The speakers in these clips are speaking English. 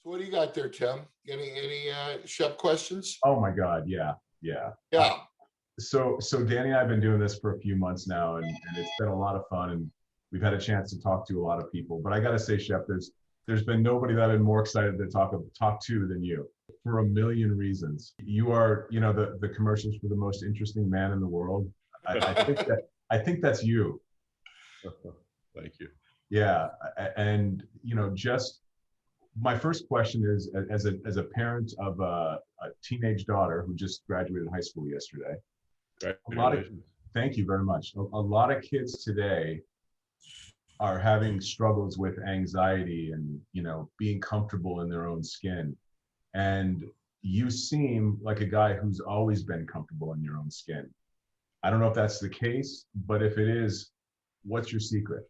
So what do you got there, Tim? Any Shep questions? Oh my God, yeah, yeah. Yeah. So Danny and I have been doing this for a few months now, and it's been a lot of fun, and we've had a chance to talk to a lot of people. But I got to say, Shep, there's been nobody that I've been more excited to talk to than you for a million reasons. You are, the commercials for the most interesting man in the world. I think that's you. Thank you. Yeah, and just my first question is, as a parent of a teenage daughter who just graduated high school yesterday. Thank you very much. A lot of kids today are having struggles with anxiety and being comfortable in their own skin. And you seem like a guy who's always been comfortable in your own skin. I don't know if that's the case, but if it is, what's your secret?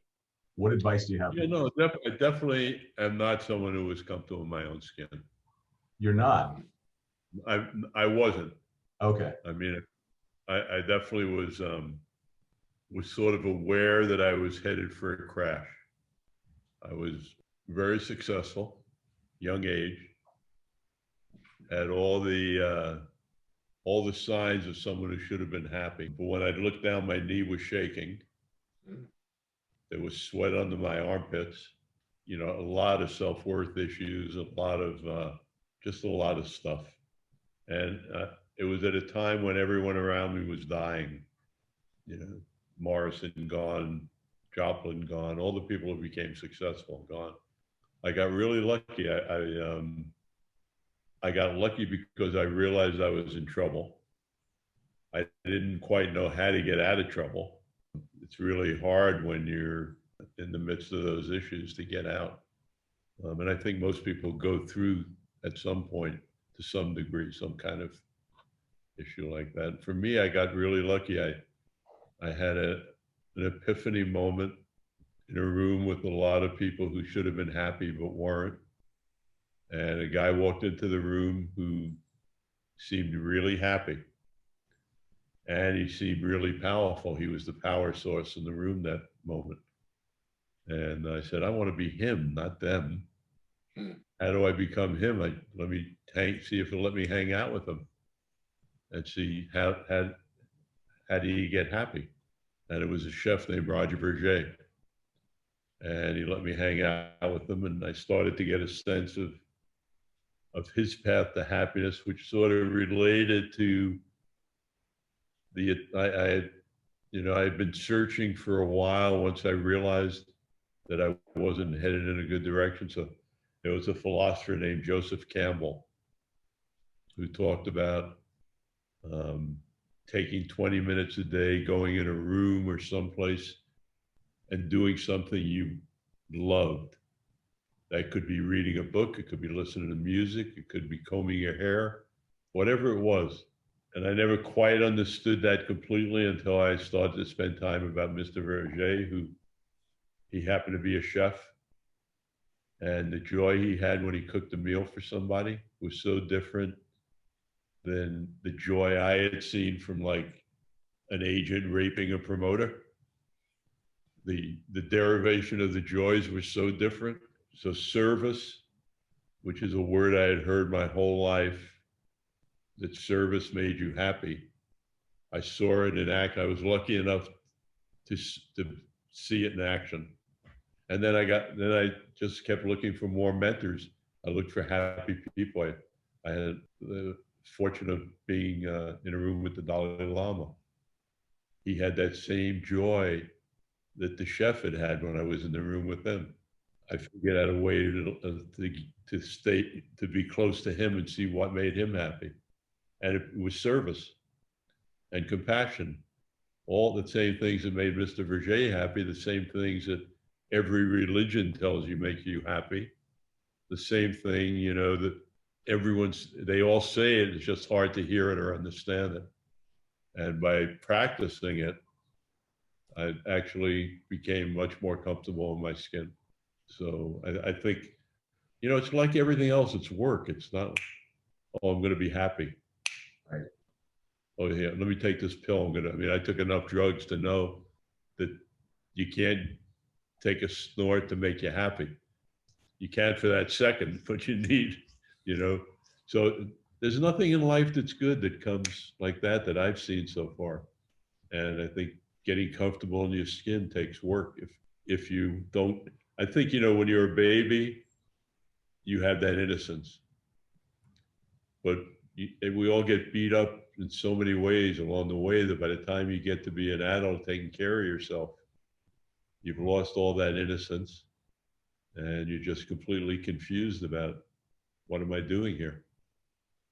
What advice do you have? Yeah, no, I definitely am not someone who was comfortable in my own skin. You're not? I wasn't. Okay. I mean, I definitely was sort of aware that I was headed for a crash. I was very successful, young age, had all the signs of someone who should have been happy. But when I looked down, my knee was shaking. There was sweat under my armpits. A lot of self-worth issues, just a lot of stuff. And it was at a time when everyone around me was dying. Morrison gone, Joplin gone, all the people who became successful gone. I got really lucky. I got lucky because I realized I was in trouble. I didn't quite know how to get out of trouble. It's really hard when you're in the midst of those issues to get out. And I think most people go through at some point to some degree, some kind of issue like that. For me, I got really lucky. I had an epiphany moment in a room with a lot of people who should have been happy but weren't. And a guy walked into the room who seemed really happy. And he seemed really powerful. He was the power source in the room that moment. And I said, I want to be him, not them. How do I become him? Let me see if he'll let me hang out with him and see how do you get happy? And it was a chef named Roger Berger. And he let me hang out with him, and I started to get a sense of his path to happiness, which sort of related to I had been searching for a while once I realized that I wasn't headed in a good direction. So there was a philosopher named Joseph Campbell who talked about taking 20 minutes a day, going in a room or someplace and doing something you loved. That could be reading a book, it could be listening to music, it could be combing your hair, whatever it was. And I never quite understood that completely until I started to spend time about Mr. Verger, who he happened to be a chef. And the joy he had when he cooked a meal for somebody was so different than the joy I had seen from like an agent raping a promoter. The derivation of the joys was so different. So service, which is a word I had heard my whole life, that service made you happy. I saw it in act. I was lucky enough to see it in action. And then I just kept looking for more mentors. I looked for happy people. I had the fortune of being in a room with the Dalai Lama. He had that same joy that the chef had when I was in the room with him. I figured out a way to be close to him and see what made him happy. And it was service and compassion. All the same things that made Mr. Verger happy, the same things that every religion tells you make you happy. The same thing, that they all say it, it's just hard to hear it or understand it. And by practicing it, I actually became much more comfortable in my skin. So I think, it's like everything else, it's work. It's not, oh, I'm going to be happy. Right. Oh yeah, let me take this pill. I took enough drugs to know that you can't take a snort to make you happy. you can't for that second, but you need, you know. So there's nothing in life that's good that comes like that I've seen so far. And I think getting comfortable in your skin takes work. If you don't, I think, you know, when you're a baby, you have that innocence. But we all get beat up in so many ways along the way that by the time you get to be an adult taking care of yourself, you've lost all that innocence and you're just completely confused about, what am I doing here?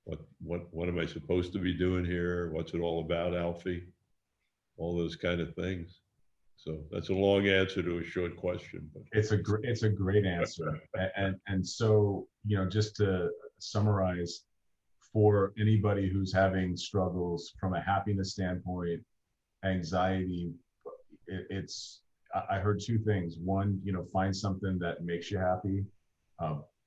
What am I supposed to be doing here? What's it all about, Alfie? All those kind of things. So that's a long answer to a short question, but It's a great answer. And so, you know, just to summarize, for anybody who's having struggles from a happiness standpoint, anxiety, I heard two things. One, you know, find something that makes you happy.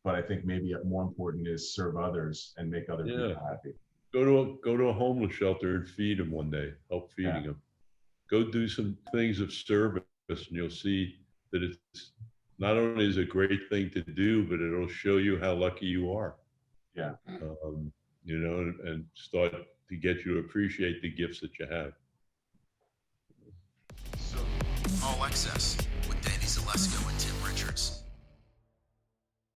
But I think maybe more important is serve others and make other people happy. Go to a homeless shelter and feed them one day. Help feeding them. Go do some things of service, and you'll see that it's not only is a great thing to do, but it'll show you how lucky you are. Yeah. You know, and start to get you to appreciate the gifts that you have. All Access with Danny Zalesko and Tim Richards.